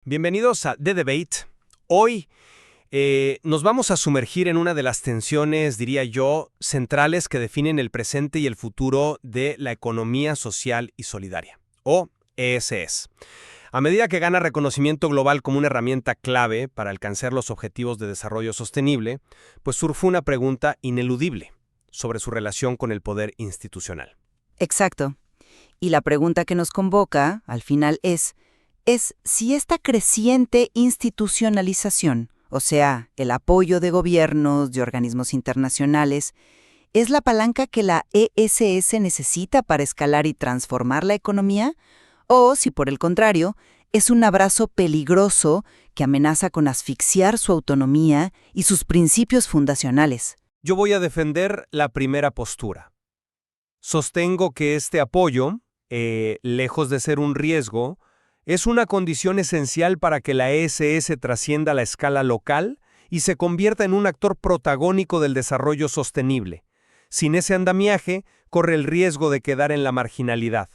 Bienvenidos a The Debate. Hoy nos vamos a sumergir en una de las tensiones, diría yo, centrales que definen el presente y el futuro de la economía social y solidaria, o ESS. A medida que gana reconocimiento global como una herramienta clave para alcanzar los objetivos de desarrollo sostenible, pues surge una pregunta ineludible sobre su relación con el poder institucional. Exacto. Y la pregunta que nos convoca, al final, es si esta creciente institucionalización, o sea, el apoyo de gobiernos, de organismos internacionales, es la palanca que la ESS necesita para escalar y transformar la economía, o si por el contrario, es un abrazo peligroso que amenaza con asfixiar su autonomía y sus principios fundacionales. Yo voy a defender la primera postura. Sostengo que este apoyo, lejos de ser un riesgo, es una condición esencial para que la ESS trascienda la escala local y se convierta en un actor protagónico del desarrollo sostenible. Sin ese andamiaje, corre el riesgo de quedar en la marginalidad.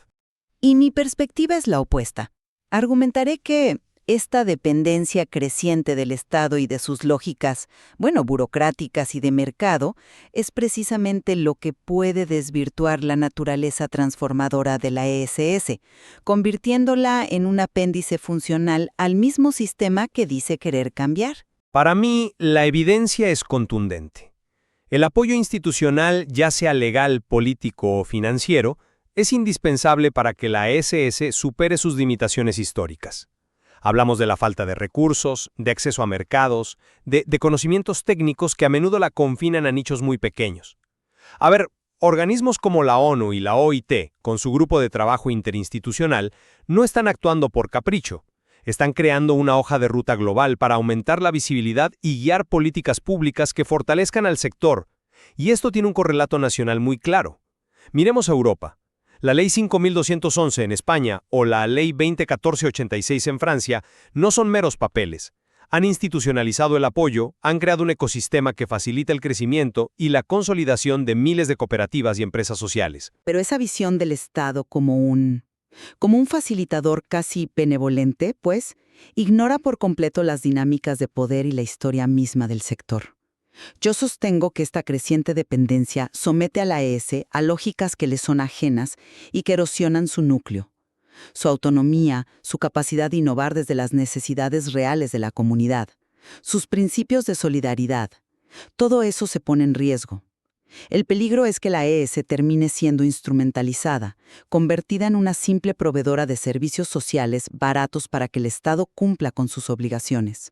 Y mi perspectiva es la opuesta. Argumentaré que esta dependencia creciente del Estado y de sus lógicas, burocráticas y de mercado, es precisamente lo que puede desvirtuar la naturaleza transformadora de la ESS, convirtiéndola en un apéndice funcional al mismo sistema que dice querer cambiar. Para mí, la evidencia es contundente. El apoyo institucional, ya sea legal, político o financiero, es indispensable para que la ESS supere sus limitaciones históricas. Hablamos de la falta de recursos, de acceso a mercados, de conocimientos técnicos que a menudo la confinan a nichos muy pequeños. A ver, organismos como la ONU y la OIT, con su grupo de trabajo interinstitucional, no están actuando por capricho. Están creando una hoja de ruta global para aumentar la visibilidad y guiar políticas públicas que fortalezcan al sector. Y esto tiene un correlato nacional muy claro. Miremos a Europa. La Ley 5211 en España o la Ley 2014-86 en Francia no son meros papeles. Han institucionalizado el apoyo, han creado un ecosistema que facilita el crecimiento y la consolidación de miles de cooperativas y empresas sociales. Pero esa visión del Estado como un facilitador casi benevolente, pues, ignora por completo las dinámicas de poder y la historia misma del sector. Yo sostengo que esta creciente dependencia somete a la ES a lógicas que le son ajenas y que erosionan su núcleo, su autonomía, su capacidad de innovar desde las necesidades reales de la comunidad, sus principios de solidaridad. Todo eso se pone en riesgo. El peligro es que la ES termine siendo instrumentalizada, convertida en una simple proveedora de servicios sociales baratos para que el Estado cumpla con sus obligaciones.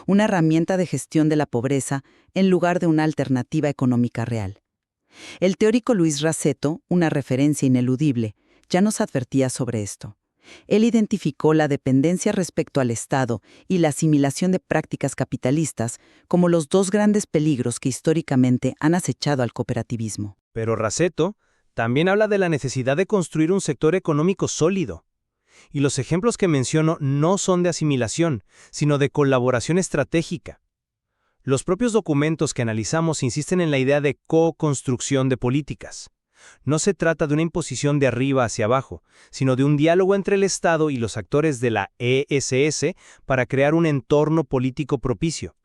Una herramienta de gestión de la pobreza en lugar de una alternativa económica real. El teórico Luis Raceto, una referencia ineludible, ya nos advertía sobre esto. Él identificó la dependencia respecto al Estado y la asimilación de prácticas capitalistas como los dos grandes peligros que históricamente han acechado al cooperativismo. Pero Raceto también habla de la necesidad de construir un sector económico sólido. Y los ejemplos que menciono no son de asimilación, sino de colaboración estratégica. Los propios documentos que analizamos insisten en la idea de co-construcción de políticas. No se trata de una imposición de arriba hacia abajo, sino de un diálogo entre el Estado y los actores de la ESS para crear un entorno político propicio.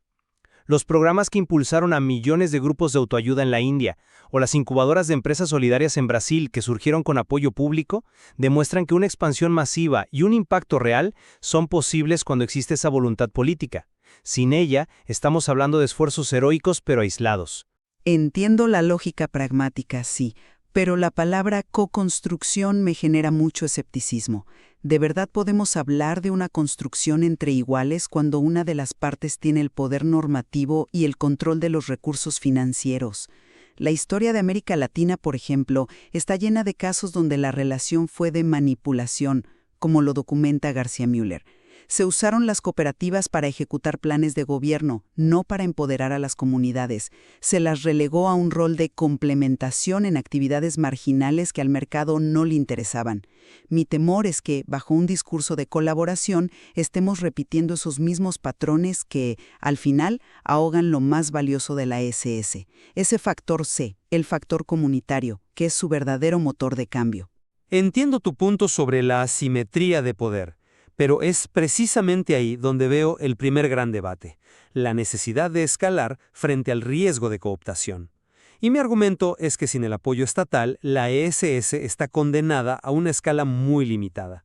Los programas que impulsaron a millones de grupos de autoayuda en la India o las incubadoras de empresas solidarias en Brasil que surgieron con apoyo público demuestran que una expansión masiva y un impacto real son posibles cuando existe esa voluntad política. Sin ella, estamos hablando de esfuerzos heroicos pero aislados. Entiendo la lógica pragmática, sí, pero la palabra co-construcción me genera mucho escepticismo. ¿De verdad podemos hablar de una construcción entre iguales cuando una de las partes tiene el poder normativo y el control de los recursos financieros? La historia de América Latina, por ejemplo, está llena de casos donde la relación fue de manipulación, como lo documenta García Müller. Se usaron las cooperativas para ejecutar planes de gobierno, no para empoderar a las comunidades. Se las relegó a un rol de complementación en actividades marginales que al mercado no le interesaban. Mi temor es que, bajo un discurso de colaboración, estemos repitiendo esos mismos patrones que, al final, ahogan lo más valioso de la ESS. Ese factor C, el factor comunitario, que es su verdadero motor de cambio. Entiendo tu punto sobre la asimetría de poder. Pero es precisamente ahí donde veo el primer gran debate, la necesidad de escalar frente al riesgo de cooptación. Y mi argumento es que sin el apoyo estatal, la ESS está condenada a una escala muy limitada.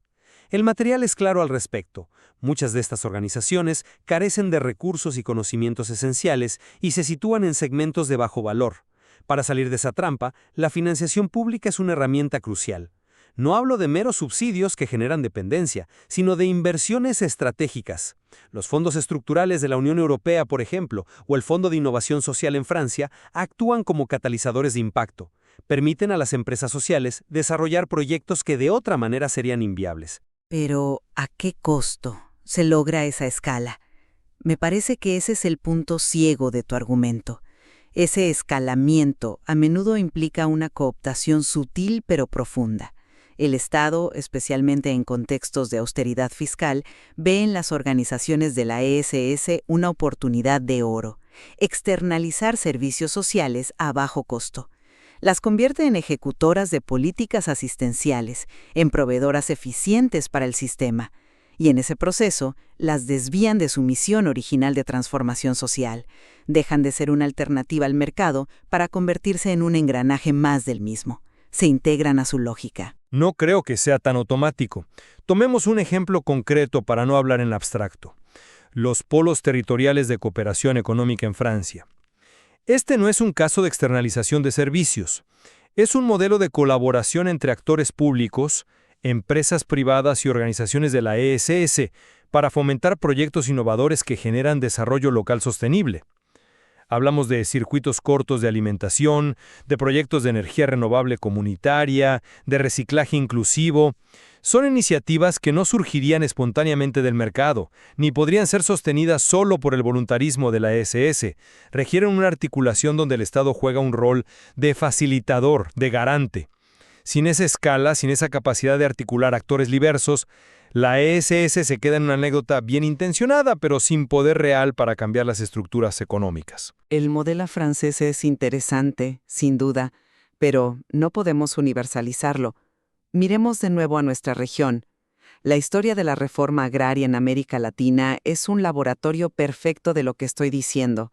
El material es claro al respecto. Muchas de estas organizaciones carecen de recursos y conocimientos esenciales y se sitúan en segmentos de bajo valor. Para salir de esa trampa, la financiación pública es una herramienta crucial. No hablo de meros subsidios que generan dependencia, sino de inversiones estratégicas. Los fondos estructurales de la Unión Europea, por ejemplo, o el Fondo de Innovación Social en Francia, actúan como catalizadores de impacto. Permiten a las empresas sociales desarrollar proyectos que de otra manera serían inviables. Pero, ¿a qué costo se logra esa escala? Me parece que ese es el punto ciego de tu argumento. Ese escalamiento a menudo implica una cooptación sutil pero profunda. El Estado, especialmente en contextos de austeridad fiscal, ve en las organizaciones de la ESS una oportunidad de oro: externalizar servicios sociales a bajo costo. Las convierte en ejecutoras de políticas asistenciales, en proveedoras eficientes para el sistema, y en ese proceso las desvían de su misión original de transformación social. Dejan de ser una alternativa al mercado para convertirse en un engranaje más del mismo. Se integran a su lógica. No creo que sea tan automático. Tomemos un ejemplo concreto para no hablar en abstracto. Los polos territoriales de cooperación económica en Francia. Este no es un caso de externalización de servicios. Es un modelo de colaboración entre actores públicos, empresas privadas y organizaciones de la ESS para fomentar proyectos innovadores que generan desarrollo local sostenible. Hablamos de circuitos cortos de alimentación, de proyectos de energía renovable comunitaria, de reciclaje inclusivo. Son iniciativas que no surgirían espontáneamente del mercado, ni podrían ser sostenidas solo por el voluntarismo de la ESS. Requieren una articulación donde el Estado juega un rol de facilitador, de garante. Sin esa escala, sin esa capacidad de articular actores diversos, la ESS se queda en una anécdota bien intencionada, pero sin poder real para cambiar las estructuras económicas. El modelo francés es interesante, sin duda, pero no podemos universalizarlo. Miremos de nuevo a nuestra región. La historia de la reforma agraria en América Latina es un laboratorio perfecto de lo que estoy diciendo.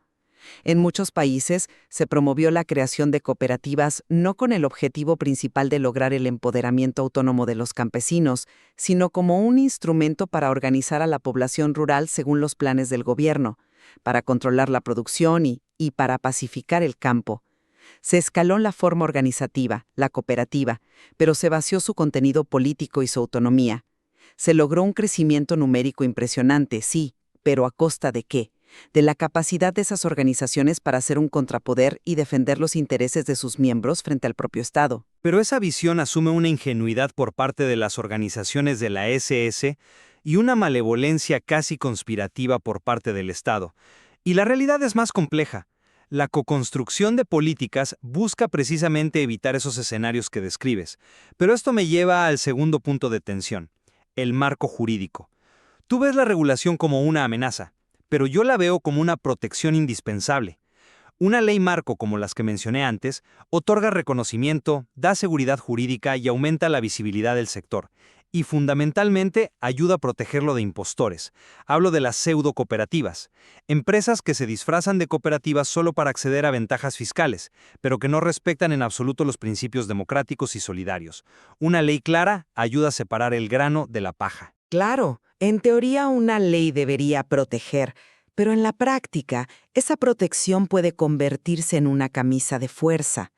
En muchos países se promovió la creación de cooperativas no con el objetivo principal de lograr el empoderamiento autónomo de los campesinos, sino como un instrumento para organizar a la población rural según los planes del gobierno, para controlar la producción y para pacificar el campo. Se escaló la forma organizativa, la cooperativa, pero se vació su contenido político y su autonomía. Se logró un crecimiento numérico impresionante, sí, pero ¿a costa de qué? De la capacidad de esas organizaciones para ser un contrapoder y defender los intereses de sus miembros frente al propio Estado. Pero esa visión asume una ingenuidad por parte de las organizaciones de la ESS y una malevolencia casi conspirativa por parte del Estado. Y la realidad es más compleja. La coconstrucción de políticas busca precisamente evitar esos escenarios que describes. Pero esto me lleva al segundo punto de tensión, el marco jurídico. Tú ves la regulación como una amenaza, pero yo la veo como una protección indispensable. Una ley marco como las que mencioné antes otorga reconocimiento, da seguridad jurídica y aumenta la visibilidad del sector. Y fundamentalmente ayuda a protegerlo de impostores. Hablo de las pseudo-cooperativas, empresas que se disfrazan de cooperativas solo para acceder a ventajas fiscales, pero que no respetan en absoluto los principios democráticos y solidarios. Una ley clara ayuda a separar el grano de la paja. Claro, en teoría una ley debería proteger, pero en la práctica esa protección puede convertirse en una camisa de fuerza.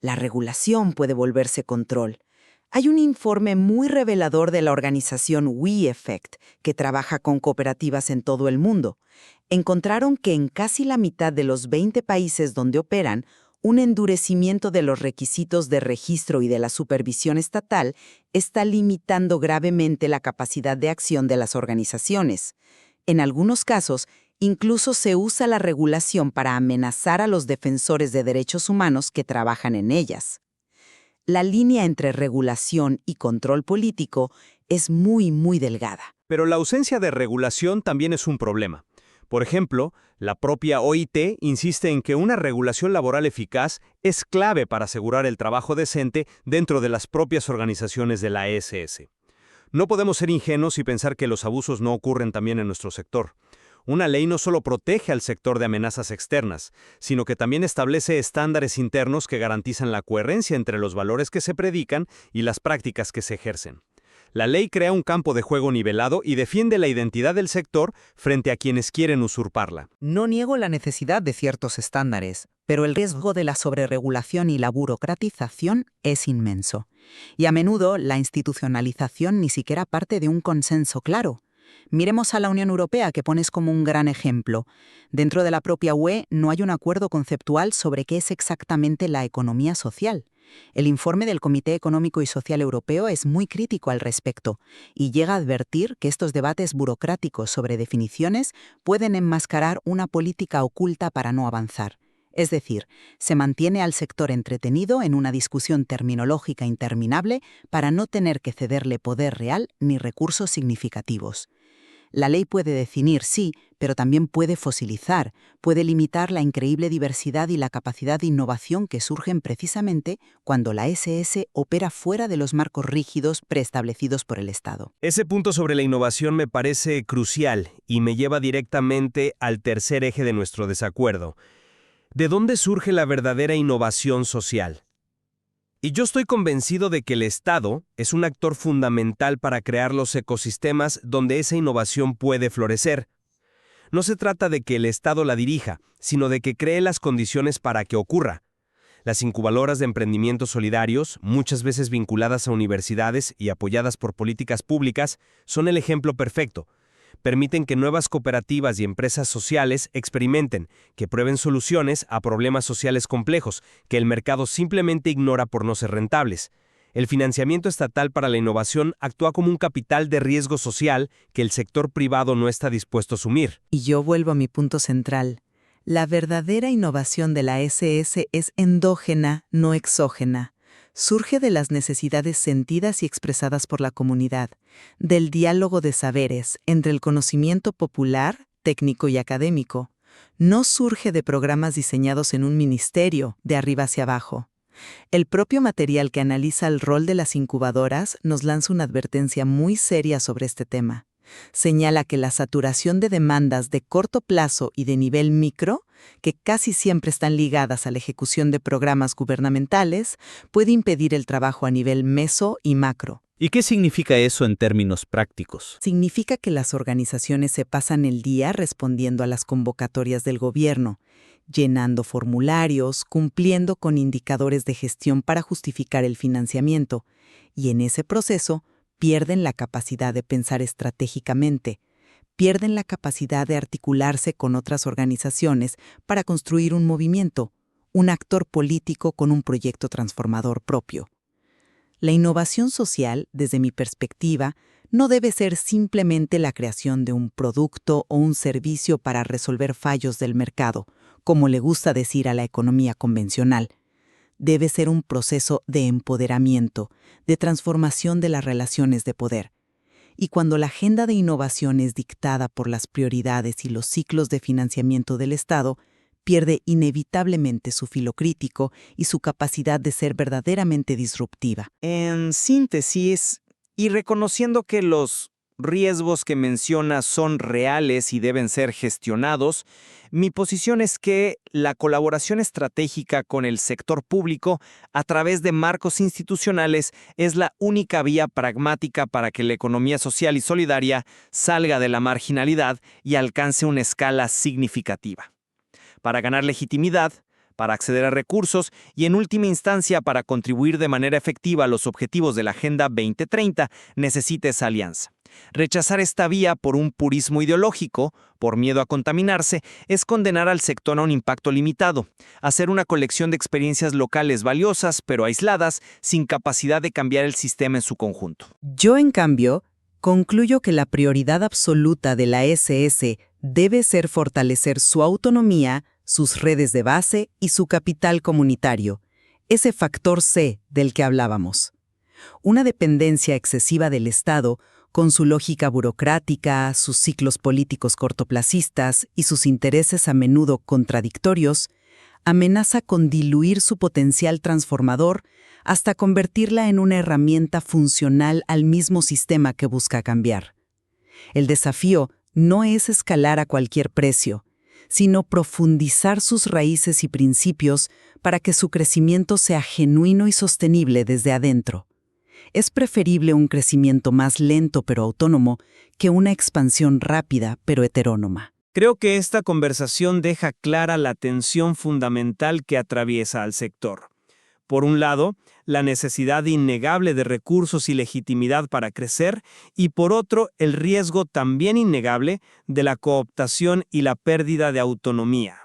La regulación puede volverse control. Hay un informe muy revelador de la organización WeEffect, que trabaja con cooperativas en todo el mundo. Encontraron que en casi la mitad de los 20 países donde operan, un endurecimiento de los requisitos de registro y de la supervisión estatal está limitando gravemente la capacidad de acción de las organizaciones. En algunos casos, incluso se usa la regulación para amenazar a los defensores de derechos humanos que trabajan en ellas. La línea entre regulación y control político es muy, muy delgada. Pero la ausencia de regulación también es un problema. Por ejemplo, la propia OIT insiste en que una regulación laboral eficaz es clave para asegurar el trabajo decente dentro de las propias organizaciones de la ESS. No podemos ser ingenuos y pensar que los abusos no ocurren también en nuestro sector. Una ley no solo protege al sector de amenazas externas, sino que también establece estándares internos que garantizan la coherencia entre los valores que se predican y las prácticas que se ejercen. La ley crea un campo de juego nivelado y defiende la identidad del sector frente a quienes quieren usurparla. No niego la necesidad de ciertos estándares, pero el riesgo de la sobreregulación y la burocratización es inmenso. Y a menudo la institucionalización ni siquiera parte de un consenso claro. Miremos a la Unión Europea, que pones como un gran ejemplo. Dentro de la propia UE no hay un acuerdo conceptual sobre qué es exactamente la economía social. El informe del Comité Económico y Social Europeo es muy crítico al respecto y llega a advertir que estos debates burocráticos sobre definiciones pueden enmascarar una política oculta para no avanzar. Es decir, se mantiene al sector entretenido en una discusión terminológica interminable para no tener que cederle poder real ni recursos significativos. La ley puede definir, sí, pero también puede fosilizar, puede limitar la increíble diversidad y la capacidad de innovación que surgen precisamente cuando la SS opera fuera de los marcos rígidos preestablecidos por el Estado. Ese punto sobre la innovación me parece crucial y me lleva directamente al tercer eje de nuestro desacuerdo. ¿De dónde surge la verdadera innovación social? Y yo estoy convencido de que el Estado es un actor fundamental para crear los ecosistemas donde esa innovación puede florecer. No se trata de que el Estado la dirija, sino de que cree las condiciones para que ocurra. Las incubadoras de emprendimientos solidarios, muchas veces vinculadas a universidades y apoyadas por políticas públicas, son el ejemplo perfecto. Permiten que nuevas cooperativas y empresas sociales experimenten, que prueben soluciones a problemas sociales complejos, que el mercado simplemente ignora por no ser rentables. El financiamiento estatal para la innovación actúa como un capital de riesgo social que el sector privado no está dispuesto a asumir. Y yo vuelvo a mi punto central. La verdadera innovación de la SS es endógena, no exógena. Surge de las necesidades sentidas y expresadas por la comunidad, del diálogo de saberes entre el conocimiento popular, técnico y académico. No surge de programas diseñados en un ministerio, de arriba hacia abajo. El propio material que analiza el rol de las incubadoras nos lanza una advertencia muy seria sobre este tema. Señala que la saturación de demandas de corto plazo y de nivel micro, que casi siempre están ligadas a la ejecución de programas gubernamentales, puede impedir el trabajo a nivel meso y macro. ¿Y qué significa eso en términos prácticos? Significa que las organizaciones se pasan el día respondiendo a las convocatorias del gobierno, llenando formularios, cumpliendo con indicadores de gestión para justificar el financiamiento, y en ese proceso pierden la capacidad de pensar estratégicamente, pierden la capacidad de articularse con otras organizaciones para construir un movimiento, un actor político con un proyecto transformador propio. La innovación social, desde mi perspectiva, no debe ser simplemente la creación de un producto o un servicio para resolver fallos del mercado, como le gusta decir a la economía convencional. Debe ser un proceso de empoderamiento, de transformación de las relaciones de poder. Y cuando la agenda de innovación es dictada por las prioridades y los ciclos de financiamiento del Estado, pierde inevitablemente su filo crítico y su capacidad de ser verdaderamente disruptiva. En síntesis, y reconociendo que los riesgos que mencionas son reales y deben ser gestionados, mi posición es que la colaboración estratégica con el sector público a través de marcos institucionales es la única vía pragmática para que la economía social y solidaria salga de la marginalidad y alcance una escala significativa. Para ganar legitimidad, para acceder a recursos y, en última instancia, para contribuir de manera efectiva a los objetivos de la Agenda 2030, necesita esa alianza. Rechazar esta vía por un purismo ideológico, por miedo a contaminarse, es condenar al sector a un impacto limitado, hacer una colección de experiencias locales valiosas, pero aisladas, sin capacidad de cambiar el sistema en su conjunto. Yo, en cambio, concluyo que la prioridad absoluta de la SS debe ser fortalecer su autonomía, sus redes de base y su capital comunitario, ese factor C del que hablábamos. Una dependencia excesiva del Estado, con su lógica burocrática, sus ciclos políticos cortoplacistas y sus intereses a menudo contradictorios, amenaza con diluir su potencial transformador hasta convertirla en una herramienta funcional al mismo sistema que busca cambiar. El desafío no es escalar a cualquier precio, sino profundizar sus raíces y principios para que su crecimiento sea genuino y sostenible desde adentro. Es preferible un crecimiento más lento pero autónomo que una expansión rápida pero heterónoma. Creo que esta conversación deja clara la tensión fundamental que atraviesa al sector. Por un lado, la necesidad innegable de recursos y legitimidad para crecer, y por otro, el riesgo también innegable de la cooptación y la pérdida de autonomía.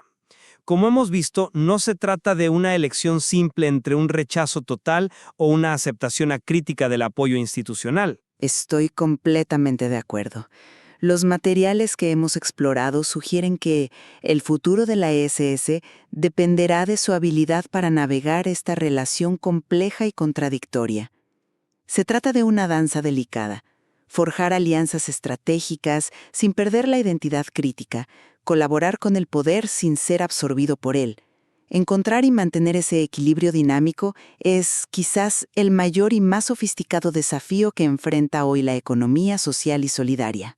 Como hemos visto, no se trata de una elección simple entre un rechazo total o una aceptación acrítica del apoyo institucional. Estoy completamente de acuerdo. Los materiales que hemos explorado sugieren que el futuro de la ESS dependerá de su habilidad para navegar esta relación compleja y contradictoria. Se trata de una danza delicada, forjar alianzas estratégicas sin perder la identidad crítica, colaborar con el poder sin ser absorbido por él. Encontrar y mantener ese equilibrio dinámico es quizás el mayor y más sofisticado desafío que enfrenta hoy la economía social y solidaria.